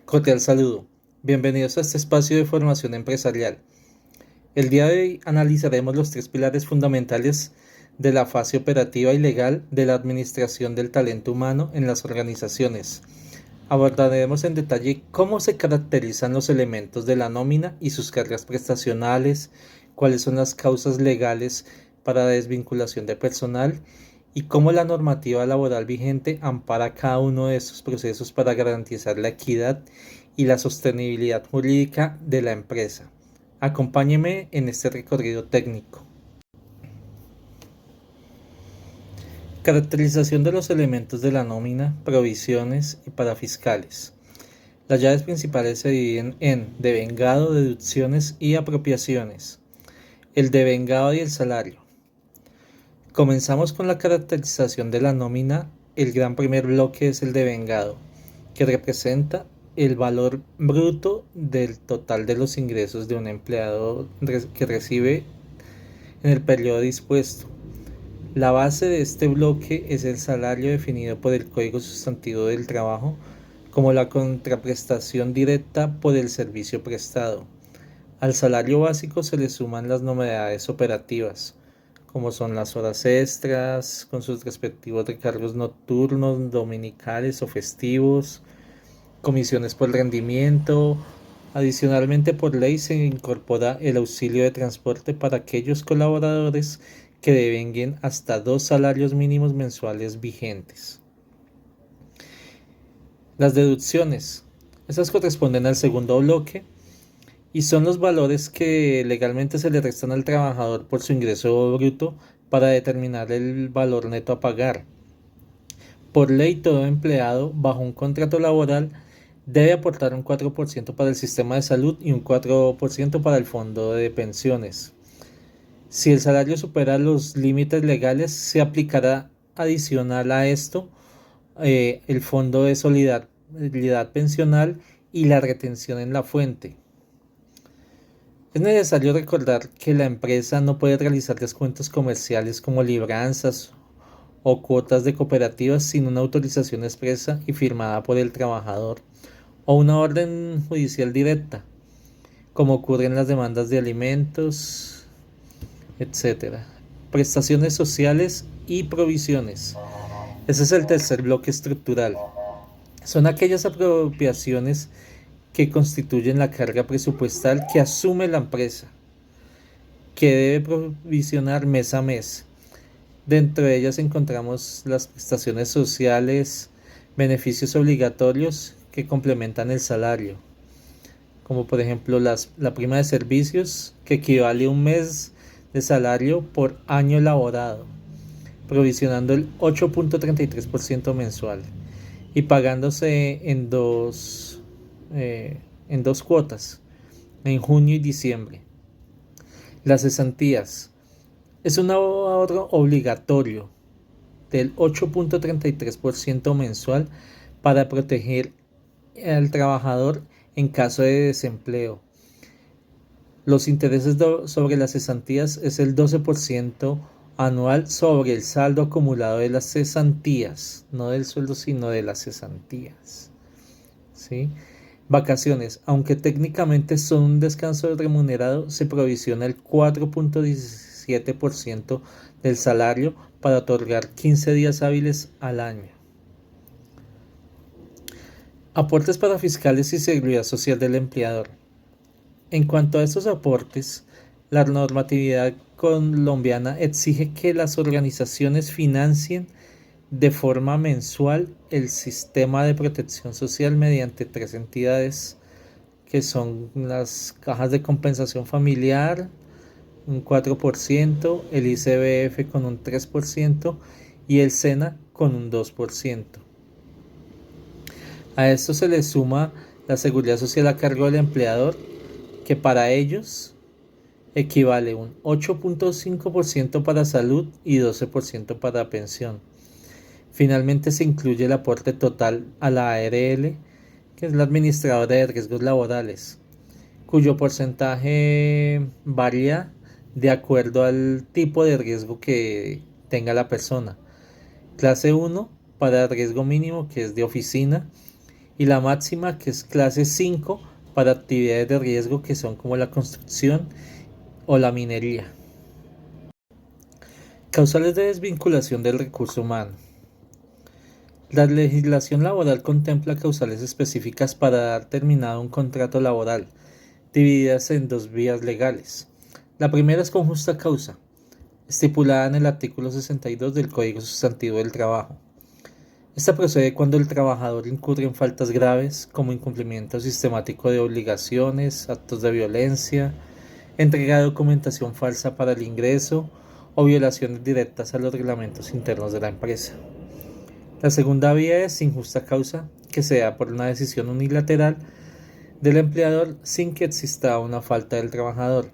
Cordial saludo. Bienvenidos a este espacio de formación empresarial. El día de hoy analizaremos los tres pilares fundamentales de la fase operativa y legal de la administración del talento humano en las organizaciones. Abordaremos en detalle cómo se caracterizan los elementos de la nómina y sus cargas prestacionales, cuáles son las causas legales para desvinculación de personal y cómo la normativa laboral vigente ampara cada uno de estos procesos para garantizar la equidad y la sostenibilidad jurídica de la empresa. Acompáñeme en este recorrido técnico. Caracterización de los elementos de la nómina, provisiones y parafiscales. Las llaves principales se dividen en devengado, deducciones y apropiaciones. El devengado y el salario. Comenzamos con la caracterización de la nómina. El gran primer bloque es el devengado, que representa el valor bruto del total de los ingresos de un empleado que recibe en el periodo dispuesto. La base de este bloque es el salario definido por el Código Sustantivo del Trabajo como la contraprestación directa por el servicio prestado. Al salario básico se le suman las novedades operativas, como son las horas extras, con sus respectivos recargos nocturnos, dominicales o festivos, comisiones por rendimiento. Adicionalmente, por ley se incorpora el auxilio de transporte para aquellos colaboradores que devenguen hasta 2 salarios mínimos mensuales vigentes. Las deducciones. Estas corresponden al segundo bloque y son los valores que legalmente se le restan al trabajador por su ingreso bruto para determinar el valor neto a pagar. Por ley, todo empleado bajo un contrato laboral debe aportar un 4% para el sistema de salud y un 4% para el fondo de pensiones. Si el salario supera los límites legales, se aplicará adicional a esto el fondo de solidaridad pensional y la retención en la fuente. Es necesario recordar que la empresa no puede realizar descuentos comerciales como libranzas o cuotas de cooperativas sin una autorización expresa y firmada por el trabajador o una orden judicial directa, como ocurre en las demandas de alimentos, etcétera. Prestaciones sociales y provisiones. Ese es el tercer bloque estructural. Son aquellas apropiaciones que constituyen la carga presupuestal que asume la empresa, que debe provisionar mes a mes. Dentro de ellas encontramos las prestaciones sociales, beneficios obligatorios que complementan el salario, como por ejemplo la prima de servicios, que equivale a un mes de salario por año elaborado, provisionando el 8.33% mensual y pagándose en dos cuotas, en junio y diciembre. Las cesantías. Es un ahorro obligatorio del 8.33% mensual para proteger al trabajador en caso de desempleo. Los intereses sobre las cesantías es el 12% anual sobre el saldo acumulado de las cesantías, no del sueldo sino de las cesantías. ¿Sí? Vacaciones, aunque técnicamente son un descanso remunerado, se provisiona el 4.17% del salario para otorgar 15 días hábiles al año. Aportes para fiscales y seguridad social del empleador. En cuanto a estos aportes, la normatividad colombiana exige que las organizaciones financien de forma mensual el sistema de protección social mediante 3 entidades que son las cajas de compensación familiar, un 4%, el ICBF con un 3% y el SENA con un 2%. A esto se le suma la seguridad social a cargo del empleador, que para ellos equivale un 8.5% para salud y 12% para pensión. Finalmente se incluye el aporte total a la ARL, que es la administradora de riesgos laborales, cuyo porcentaje varía de acuerdo al tipo de riesgo que tenga la persona. Clase 1 para riesgo mínimo, que es de oficina, y la máxima, que es clase 5, para actividades de riesgo que son como la construcción o la minería. Causales de desvinculación del recurso humano. La legislación laboral contempla causales específicas para dar terminado un contrato laboral, divididas en dos vías legales. La primera es con justa causa, estipulada en el artículo 62 del Código Sustantivo del Trabajo. Esta procede cuando el trabajador incurre en faltas graves como incumplimiento sistemático de obligaciones, actos de violencia, entrega de documentación falsa para el ingreso o violaciones directas a los reglamentos internos de la empresa. La segunda vía es sin justa causa, que se da por una decisión unilateral del empleador sin que exista una falta del trabajador.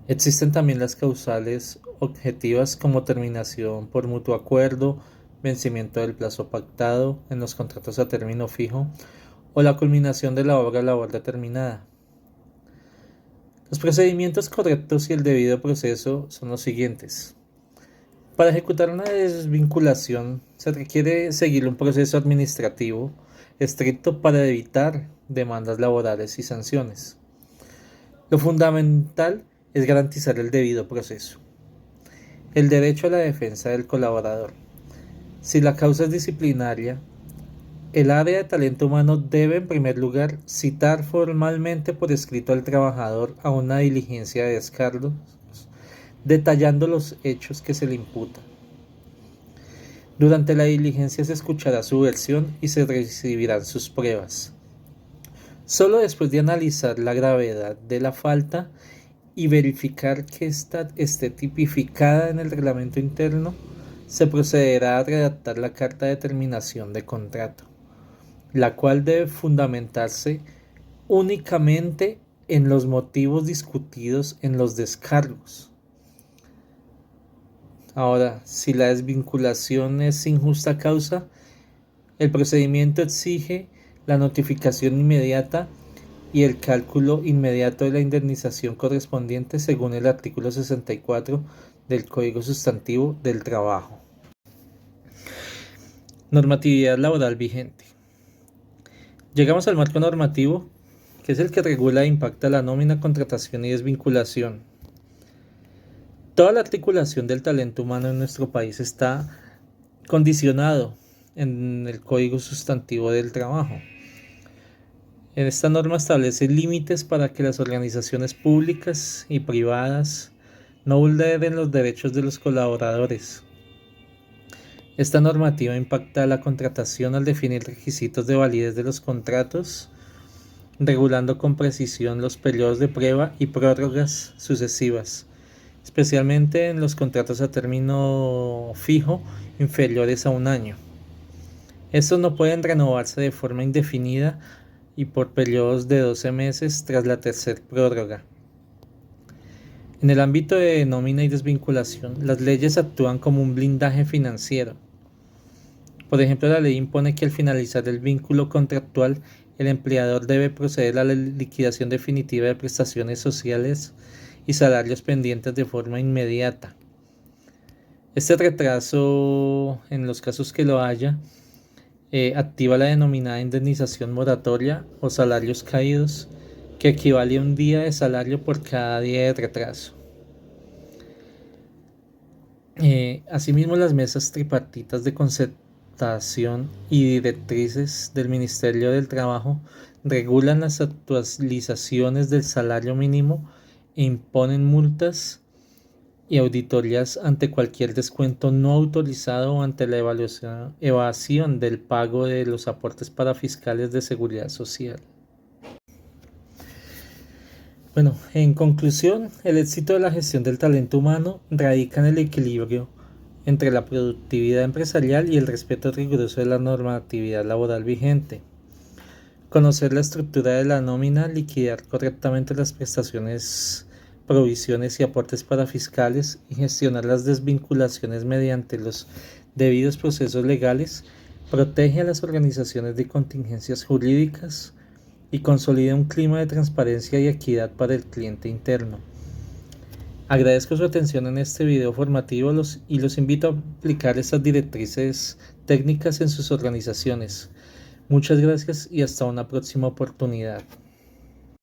Existen también las causales objetivas como terminación por mutuo acuerdo, vencimiento del plazo pactado en los contratos a término fijo o la culminación de la obra labor determinada. Los procedimientos correctos y el debido proceso son los siguientes. Para ejecutar una desvinculación se requiere seguir un proceso administrativo estricto para evitar demandas laborales y sanciones. Lo fundamental es garantizar el debido proceso. El derecho a la defensa del colaborador. Si la causa es disciplinaria, el área de talento humano debe en primer lugar citar formalmente por escrito al trabajador a una diligencia de descargos, detallando los hechos que se le imputan. Durante la diligencia se escuchará su versión y se recibirán sus pruebas. Solo después de analizar la gravedad de la falta y verificar que ésta esté tipificada en el reglamento interno, se procederá a redactar la carta de terminación de contrato, la cual debe fundamentarse únicamente en los motivos discutidos en los descargos. Ahora, si la desvinculación es sin justa causa, el procedimiento exige la notificación inmediata y el cálculo inmediato de la indemnización correspondiente según el artículo 64 del Código Sustantivo del Trabajo. Normatividad laboral vigente. Llegamos al marco normativo, que es el que regula e impacta la nómina, contratación y desvinculación. Toda la articulación del talento humano en nuestro país está condicionado en el Código Sustantivo del Trabajo. En esta norma establece límites para que las organizaciones públicas y privadas no vulneren los derechos de los colaboradores. Esta normativa impacta la contratación al definir requisitos de validez de los contratos, regulando con precisión los periodos de prueba y prórrogas sucesivas, especialmente en los contratos a término fijo inferiores a un año. Estos no pueden renovarse de forma indefinida y por periodos de 12 meses tras la tercera prórroga. En el ámbito de nómina y desvinculación, las leyes actúan como un blindaje financiero. Por ejemplo, la ley impone que al finalizar el vínculo contractual, el empleador debe proceder a la liquidación definitiva de prestaciones sociales y salarios pendientes de forma inmediata. Este retraso, en los casos que lo haya, activa la denominada indemnización moratoria o salarios caídos, que equivale a un día de salario por cada día de retraso. Asimismo, las mesas tripartitas de concertación y directrices del Ministerio del Trabajo regulan las actualizaciones del salario mínimo e imponen multas y auditorías ante cualquier descuento no autorizado o ante la evasión del pago de los aportes para fiscales de seguridad social. Bueno, en conclusión, el éxito de la gestión del talento humano radica en el equilibrio entre la productividad empresarial y el respeto riguroso de la normatividad laboral vigente. Conocer la estructura de la nómina, liquidar correctamente las prestaciones, provisiones y aportes para fiscales y gestionar las desvinculaciones mediante los debidos procesos legales protege a las organizaciones de contingencias jurídicas y consolida un clima de transparencia y equidad para el cliente interno. Agradezco su atención en este video formativo y los invito a aplicar estas directrices técnicas en sus organizaciones Muchas gracias y hasta una próxima oportunidad.